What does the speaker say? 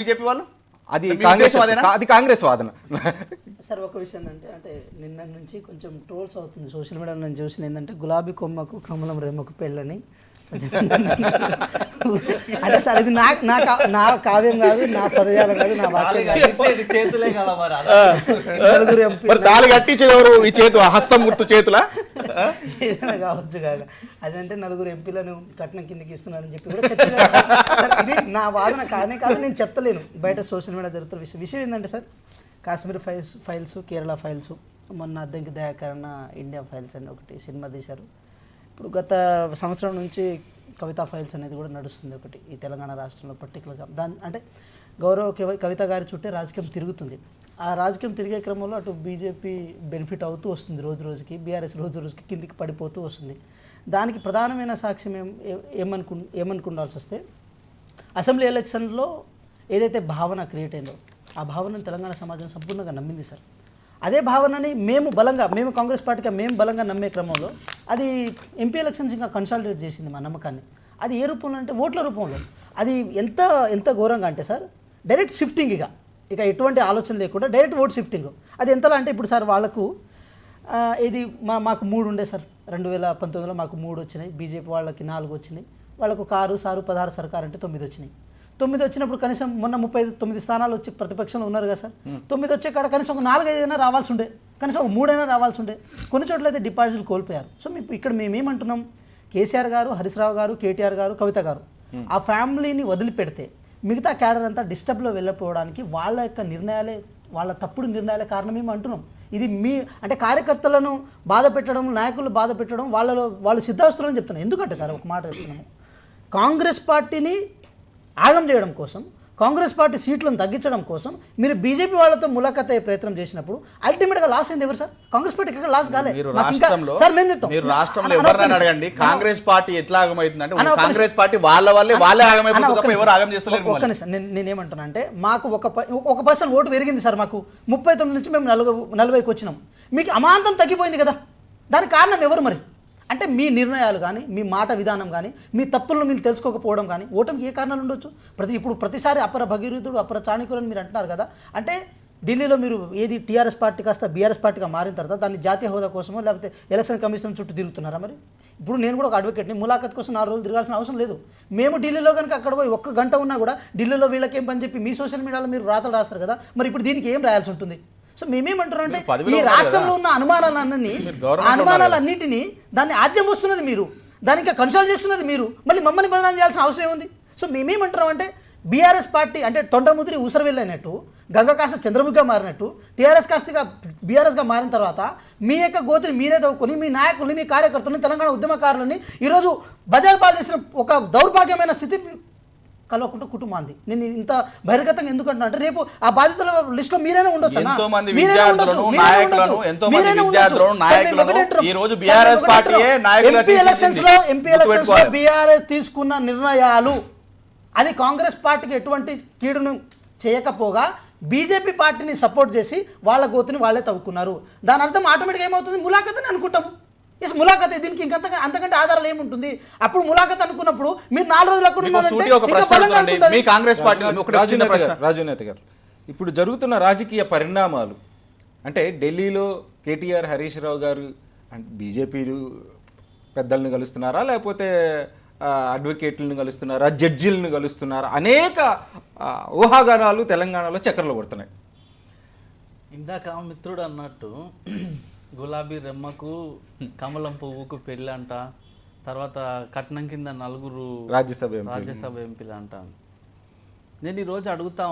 BJP వాళ్ళు అది కాంగ్రెస్ వాదన. సార్ ఒక విషయం అంటే నిన్న నుంచి కొంచెం ట్రోల్స్ అవుతుంది సోషల్ మీడియాలో నేను చూసిన ఏంటంటే గులాబీ కొమ్మకు కమలం రెమ్మకు పెళ్ళని అంటే సార్ ఇది నా కావ్యం కాదు, నా పదజాలం కాదు, నా వాక్యం చేతులే కదా నలుగురు ఎంపీ తాళి కట్టించేది ఎవరు? ఈ చేతు హస్తం గుర్తు చేతులా ఏదైనా కావచ్చు కాదు. అదంటే నలుగురు ఎంపీలను కట్నం కిందకి ఇస్తున్నారని చెప్పి కూడా చెప్తే ఇది నా వాదన కాదనే కాదు, నేను చెప్తలేను. బయట సోషల్ మీడియా జరుగుతున్న విషయం ఏంటంటే sir, Kashmir files, Kerala files, మొన్న అద్దెంకి దయాకరణ ఇండియా ఫైల్స్ అని ఒకటి సినిమా తీశారు. ఇప్పుడు గత సంవత్సరం నుంచి కవితా ఫైల్స్ అనేది కూడా నడుస్తుంది ఒకటి ఈ తెలంగాణ రాష్ట్రంలో పర్టికులర్గా. అంటే గౌరవ కవిత గారి చుట్టే రాజకీయం తిరుగుతుంది. ఆ రాజకీయం తిరిగే క్రమంలో అటు బీజేపీ బెనిఫిట్ అవుతూ వస్తుంది రోజు రోజుకి, బీఆర్ఎస్ రోజు రోజుకి కిందికి పడిపోతూ వస్తుంది. దానికి ప్రధానమైన సాక్ష్యం ఏమనుకుండాల్సి వస్తే, అసెంబ్లీ ఎలక్షన్లో ఏదైతే భావన క్రియేట్ అయిందో ఆ భావనను తెలంగాణ సమాజం సంపూర్ణంగా నమ్మింది సార్. అదే భావనని మేము కాంగ్రెస్ పార్టీగా బలంగా నమ్మే క్రమంలో అది ఎంపీ ఎలక్షన్స్ ఇంకా కన్సాలిడేట్ చేసింది మా నమ్మకాన్ని. అది ఏ రూపంలో అంటే ఓట్ల రూపంలో. అది ఎంత ఘోరంగా అంటే సార్, డైరెక్ట్ షిఫ్టింగ్, ఇక ఎటువంటి ఆలోచన లేకుండా డైరెక్ట్ ఓట్ షిఫ్టింగ్. అది ఎంతలా అంటే ఇప్పుడు సార్ వాళ్ళకు ఇది మాకు 3 ఉండే సార్, 2019లో మాకు 3 వచ్చినాయి, బీజేపీ వాళ్ళకి 4 వచ్చినాయి, వాళ్ళకు 6, 16 సర్కార్ అంటే 9 వచ్చినాయి. 9 వచ్చినప్పుడు కనీసం మొన్న 39 స్థానాలు వచ్చి ప్రతిపక్షంలో ఉన్నారు కదా సార్. 9 వచ్చే కాడ కనీసం ఒక 4-5 అయినా రావాల్సి ఉండే, కనీసం ఒక 3 అయినా రావాల్సి ఉండే. కొన్ని చోట్ల అయితే డిపాజిట్లు కోల్పోయారు. సో ఇక్కడ మేమేమంటున్నాం, కేసీఆర్ గారు, హరీష్ రావు గారు, కేటీఆర్ గారు, కవిత గారు ఆ ఫ్యామిలీని వదిలిపెడితే మిగతా క్యాడర్ అంతా డిస్టర్బ్లో వెళ్ళిపోవడానికి వాళ్ళ యొక్క నిర్ణయాలే, వాళ్ళ తప్పుడు నిర్ణయాలే కారణమేమో అంటున్నాం. ఇది అంటే కార్యకర్తలను బాధ పెట్టడం, నాయకులు బాధ పెట్టడం వాళ్ళు సిద్ధాస్తులని చెప్తున్నాం. ఎందుకంటే సార్ ఒక మాట చెప్తున్నాము, కాంగ్రెస్ పార్టీని ఆగం చేయడం కోసం, కాంగ్రెస్ పార్టీ సీట్లను తగ్గించడం కోసం మీరు బీజేపీ వాళ్ళతో ములాఖత్ అయ్యే ప్రయత్నం చేసినప్పుడు అల్టిమేట్గా లాస్ అయింది ఎవరు సార్? కాంగ్రెస్ పార్టీకి ఎక్కడ లాస్ కాలేదు. మీరు రాష్ట్రంలో ఎవరైనా అడగండి, కాంగ్రెస్ పార్టీ ఎట్లా ఆగమవుతుందంటే కాంగ్రెస్ పార్టీ వాళ్ళే ఆగమైపోతుంది, ఎవరు ఆగం చేస్తలేరు. ఒక్క నిమిషం, నేనేమంటున్నా అంటే మాకు ఒక పర్సెంట్ ఓటు పెరిగింది సార్. మాకు 39 నుంచి మేము 40కి వచ్చినాం. మీకు అమాంతం తగ్గిపోయింది కదా, దానికి కారణం ఎవరు మరి? అంటే మీ నిర్ణయాలు కానీ, మీ మాట విధానం కానీ, మీ తప్పులను మీరు తెలుసుకోకపోవడం కానీ, ఓటమికి ఏ కారణాలు ఉండొచ్చు? ప్రతిసారి అపర భగీరథుడు, అపర చాణికులని మీరు అంటున్నారు కదా. అంటే ఢిల్లీలో మీరు ఏది టీఆర్ఎస్ పార్టీ కాస్త బీఆర్ఎస్ పార్టీగా మారిన తర్వాత దాన్ని జాతీయ హోదా కోసమో లేకపోతే ఎలక్షన్ కమిషన్ చుట్టూ తిరుగుతున్నారా మరి? ఇప్పుడు నేను కూడా ఒక అడ్వకేట్ని, ములాఖత్ కోసం 4 రోజులు తిరగాల్సిన అవసరం లేదు. మేము ఢిల్లీలో కనుక అక్కడ పోయి 1 గంట ఉన్నా కూడా ఢిల్లీలో వీళ్ళకేం పని చెప్పి మీ సోషల్ మీడియాలో మీరు రాతలు రాస్తారు కదా, మరి ఇప్పుడు దీనికి ఏం రాయాల్సి ఉంటుంది? సో మేమేమంటున్నాం అంటే ఈ రాష్ట్రంలో ఉన్న అనుమానాలన్నింటినీ దాన్ని ఆజ్యం వస్తున్నది మీరు, దానికి కన్సల్ట్ చేస్తున్నది మీరు, మళ్ళీ మమ్మల్ని బదనాం చేయాల్సిన అవసరం ఏముంది? సో మేమేమంటున్నాం అంటే బీఆర్ఎస్ పార్టీ అంటే తొండముదిరి ఊసరవెళ్ళినట్టు, గంగ కాస్త చంద్రముఖిగా మారినట్టు, టీఆర్ఎస్ కాస్త బీఆర్ఎస్గా మారిన తర్వాత మీ యొక్క గోతిని మీరే తవ్వుకొని మీ నాయకుల్ని, మీ కార్యకర్తలని, తెలంగాణ ఉద్యమకారులని ఈరోజు బజార్ పాలు చేసిన ఒక దౌర్భాగ్యమైన స్థితి కలవకుండా కుటుంబాన్ని. నేను ఇంత బహిర్గతంగా ఎందుకంటున్నా అంటే రేపు ఆ బాధితుల లిస్టులో మీరైనా ఉండొచ్చు. ఎంపీ ఎలక్షన్స్ లో బీఆర్ఎస్ తీసుకున్న నిర్ణయాలు అది కాంగ్రెస్ పార్టీకి ఎటువంటి కీడును చేయకపోగా బీజేపీ పార్టీని సపోర్ట్ చేసి వాళ్ళ గోతుని వాళ్ళే తవ్వుకున్నారు. దాని అర్థం ఆటోమేటిక్గా ఏమవుతుంది, ములాఖత్ అని అనుకుంటాము. ఎస్, ములాఖత్. దీనికి అంతకంటే ఆధారాలు ఏముంటుంది? అప్పుడు ములాఖత్ అనుకున్నప్పుడు మీరు 4 రోజులు అక్కడ రాజునేత గారు, ఇప్పుడు జరుగుతున్న రాజకీయ పరిణామాలు అంటే ఢిల్లీలో కేటీఆర్, హరీష్ రావు గారు బీజేపీ పెద్దలను కలుస్తున్నారా, లేకపోతే అడ్వకేట్లను కలుస్తున్నారా, జడ్జిలను కలుస్తున్నారా? అనేక ఊహాగానాలు తెలంగాణలో చక్కర్లు కొడుతున్నాయి. ఇందాక మిత్రుడు అన్నట్టు గులాబీ రెమ్మకు కమలం పువ్వుకు పెళ్ళంట, తర్వాత కట్నం కింద 4 రాజ్యసభ ఎంపీలు అంట. నేను ఈరోజు అడుగుతా